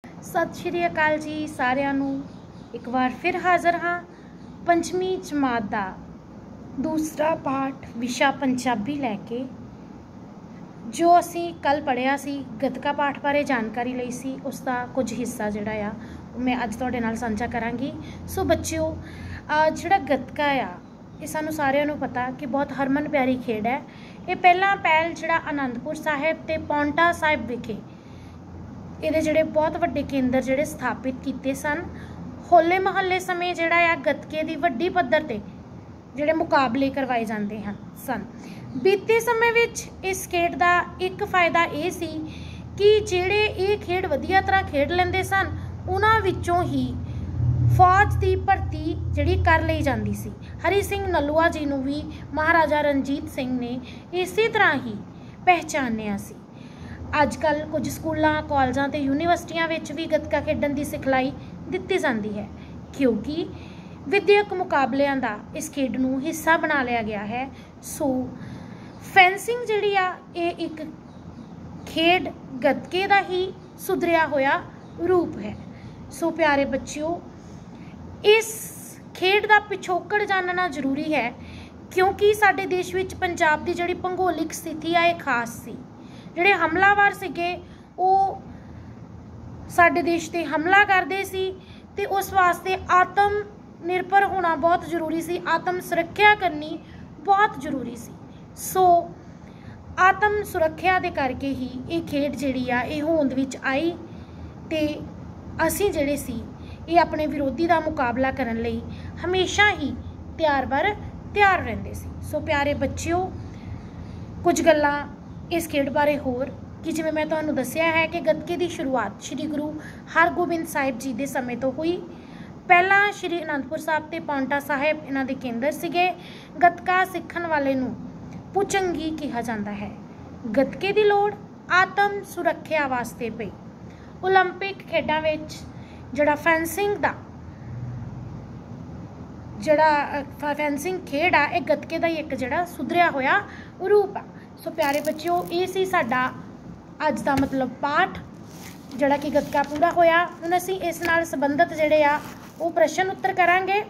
सत श्री अकाल जी सारिਆਂ ਨੂੰ एक बार फिर हाज़र हाँ। पंचवी जमात का दूसरा पाठ विशा पंजाबी लैके जो असी कल पढ़िया सी गतका पाठ बारे जानकारी लई सी उसका कुछ हिस्सा जिहड़ा आ मैं अज तुहाडे नाल साझा करांगी। सो बच्चिओ जिहड़ा गतका आ ये सानू सारिਆਂ ਨੂੰ पता कि बहुत हरमन प्यारी खेड है। ये पहला पहल जिहड़ा आनंदपुर साहिब ते पौंटा साहिब विखे ये जिहड़े बहुत वड्डे केंद्र जिहड़े स्थापित किए सन। होले महल्ले समय जिहड़ा आ गतके दी वड्डी पद्धर ते जिहड़े मुकाबले करवाए जाते हैं सन। बीते समय विच इस खेड का एक फायदा ये सी कि जिहड़े ये खेड वधिया तरह खेड लैंदे सन उन्हां विचों ही फौज की भर्ती जिहड़ी कर लई जाती सी। हरी सिंह नलूआ जी नूं भी महाराजा रणजीत सिंह ने इसी तरह ही पहचानिया सी। अजकल कुछ स्कूलों कॉलेजों ते यूनीवर्सिटियां विच भी गतका खेडण की सिखलाई दिती जाती है क्योंकि विद्यक मुकाबलियां दा इस खेड नूं हिस्सा बना लिया गया है। सो फैंसिंग जिहड़ी आ ये एक खेड गतके दा ही सुधरिया होया रूप है। सो प्यारे बच्चियों इस खेड का पिछोकड़ जानना जरूरी है क्योंकि साडे देश विच पंजाब की जिहड़ी भूगोलिक स्थिति आ खास सी। जिहड़े हमलावर सीगे वो साडे देश ते हमला करदे सी ते उस वास्ते आत्म निर्भर होना बहुत जरूरी सी, आत्म सुरक्षा करनी बहुत जरूरी सी। सो आत्म सुरक्षा दे करके ही ये खेड जिहड़ी आ ये होंद विच आई ते असीं जिहड़े सी ये अपने विरोधी का मुकाबला करने लई हमेशा ही तैयार रहिंदे सी। सो प्यारे बच्चिओ कुछ गल्लां इस खेड बारे होर कि जिवें मैं तुहानूं दस्सिया है कि गतके की शुरुआत श्री गुरु हरगोबिंद साहिब जी के समय तो हुई। पहला श्री आनंदपुर साहिब ते पौंटा साहिब इन्हां दे केंद्र सीगे। गतका सीखण वाले नूं पुचंगी कहा जाता है। गतके की लोड़ आत्म सुरक्षा वास्ते पई। ओलंपिक खेडां विच जिहड़ा फैंसिंग खेड आ यह गतके का ही एक जिहड़ा सुधरिया होया रूप आ। सो प्यारे बच्चों ये सी साडा अज का मतलब पाठ जिहड़ा कि गतका पूरा होया। हुण असीं इस नाल संबंधित जिहड़े आ वो प्रश्न उत्तर करांगे।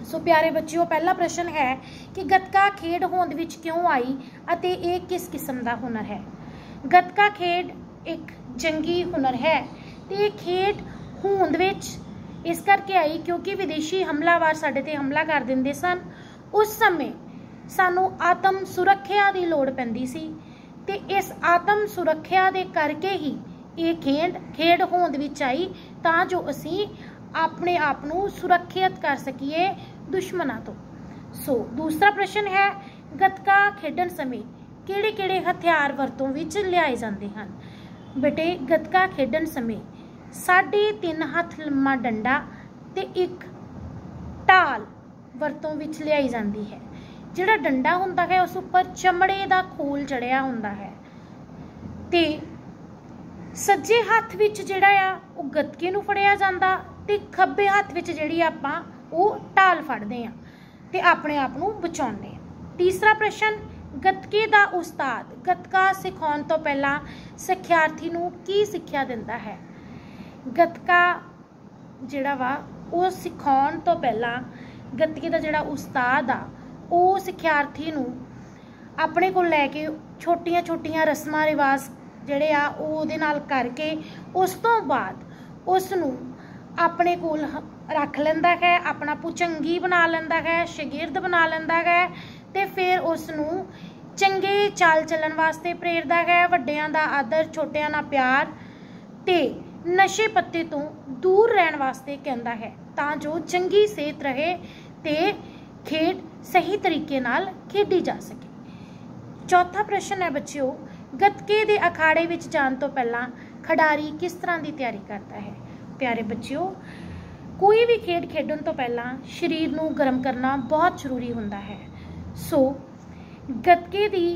सो प्यारे बच्चों पहला प्रश्न है कि गतका खेड होंद विच क्यों आई अते ये किस किस्म का हुनर है। गतका खेड एक जंगी हुनर है तो ये खेड होंद विच इस करके आई क्योंकि विदेशी हमलावर साडे ते हमला कर दिंदे सन। उस समय सानू आत्म सुरक्षा की लोड़ पैंदी सी ते इस आत्म सुरक्षा दे करके ही ये खेड होंद विच आई तां जो असी अपने आप नू सुरक्षित कर सकीए दुश्मनां तो। सो दूसरा प्रश्न है गतका खेडण समय किहड़े-किहड़े हथियार वरतों विच लिआए जांदे हन। बेटे गतका खेडण समय 3.5 हथ लम्मा डंडा ते एक ढाल वरतों विच लिआई जाती है। जिहड़ा डंडा हुंदा है उस उपर चमड़े का खोल चढ़िया हुंदा है ते सज्जे हथ विच जिहड़ा आ वो गतके नूं फड़िया जांदा ते खब्बे हथ विच जिहड़ी आपां वो ढाल फड़दे आ ते अपने आप नूं बचाउंदे आ। तीसरा प्रश्न गतके दा उस्ताद गतका सिखाउण तो पहला सिख्यार्थी नूं की सिक्ख्या दिंदा है। गतका जिहड़ा वा वो सिखाउण तो पहला गतके दा जिहड़ा उस्ताद आ वो सिख्यार्थी नूं अपने को लैके छोटियां छोटियां रस्मां रिवाज जिहड़े आ उहदे नाल करके उस तो बाद उस नूं अपने कोल रख लैंदा है, अपना पुचंगी बना लैंदा है, शागिर्द बना लैंदा है ते फिर उस नूं चंगे चाल चलन वास्ते प्रेरदा है। वड्डियां दा आदर छोटियां नाल प्यार ते नशे पत्ते तो दूर रहन वास्ते कहंदा है तां जो चंगी सेहत रहे ते खेड सही तरीके नाल खेडी जा सके। चौथा प्रश्न है बच्चों गतके दे अखाड़े विच जाण तो पहला खिडारी किस तरह की तैयारी करता है। प्यारे बच्चों कोई भी खेड खेडण तो पहला शरीर नूं गर्म करना बहुत जरूरी हुंदा है। सो गतके दी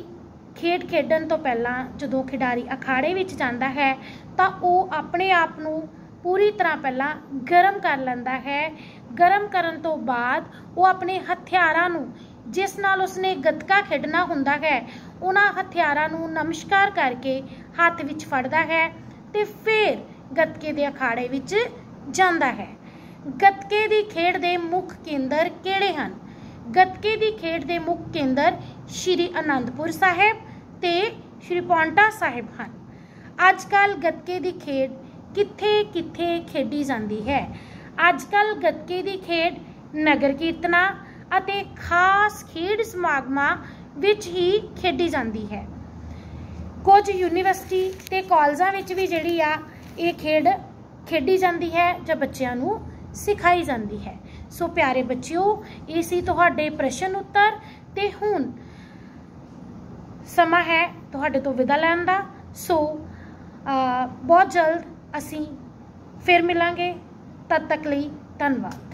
खेड खेडण तो पहला जदों खिडारी अखाड़े विच जांदा है तां ओह अपने आप नूं पूरी तरह पहला गर्म कर लैंदा है। गर्म करन तो बाद वो अपने हथियारां नूं जिस नाल उसने गतका खेडना हुंदा है उन्हां हथियारां नूं नमस्कार करके हाथ विच फड़दा है ते फिर ਗੱਤਕੇ ਦੇ ਅਖਾੜੇ ਵਿੱਚ ਜਾਂਦਾ ਹੈ। ਗੱਤਕੇ ਦੀ ਖੇਡ ਦੇ ਮੁੱਖ ਕੇਂਦਰ ਕਿਹੜੇ ਹਨ? ਗੱਤਕੇ ਦੀ ਖੇਡ ਦੇ ਮੁੱਖ ਕੇਂਦਰ ਸ਼੍ਰੀ ਅਨੰਦਪੁਰ ਸਾਹਿਬ ਤੇ ਸ਼੍ਰੀ ਪਾਉਂਟਾ ਸਾਹਿਬ ਹਨ। ਅੱਜ ਕੱਲ੍ਹ ਗੱਤਕੇ ਦੀ ਖੇਡ ਕਿੱਥੇ ਕਿੱਥੇ ਖੇਡੀ ਜਾਂਦੀ ਹੈ? ਅੱਜ ਕੱਲ੍ਹ ਗੱਤਕੇ ਦੀ ਖੇਡ ਨਗਰ ਕੀਰਤਨਾਂ ਅਤੇ ਖਾਸ ਖੇਡ ਸਮਾਗਮਾਂ ਵਿੱਚ ਹੀ ਖੇਡੀ ਜਾਂਦੀ ਹੈ। ਕੁਝ ਯੂਨੀਵਰਸਿਟੀ ਤੇ ਕਾਲਜਾਂ ਵਿੱਚ ਵੀ ਜਿਹੜੀ ਆ ਇਹ ਖੇਡ ਖੇਡੀ ਜਾਂਦੀ ਹੈ ਜਾਂ ਬੱਚਿਆਂ ਨੂੰ ਸਿਖਾਈ ਜਾਂਦੀ ਹੈ। ਸੋ ਪਿਆਰੇ ਬੱਚਿਓ, ਇਹ ਸੀ ਤੁਹਾਡੇ ਪ੍ਰਸ਼ਨ ਉੱਤਰ ਤੇ ਹੁਣ ਸਮਾਂ ਹੈ ਤੁਹਾਡੇ ਤੋਂ ਵਿਦਾ ਲੈਣ ਦਾ। ਸੋ ਬਹੁਤ ਜਲਦ ਅਸੀਂ ਫਿਰ ਮਿਲਾਂਗੇ। ਤਦ ਤੱਕ ਲਈ ਧੰਨਵਾਦ।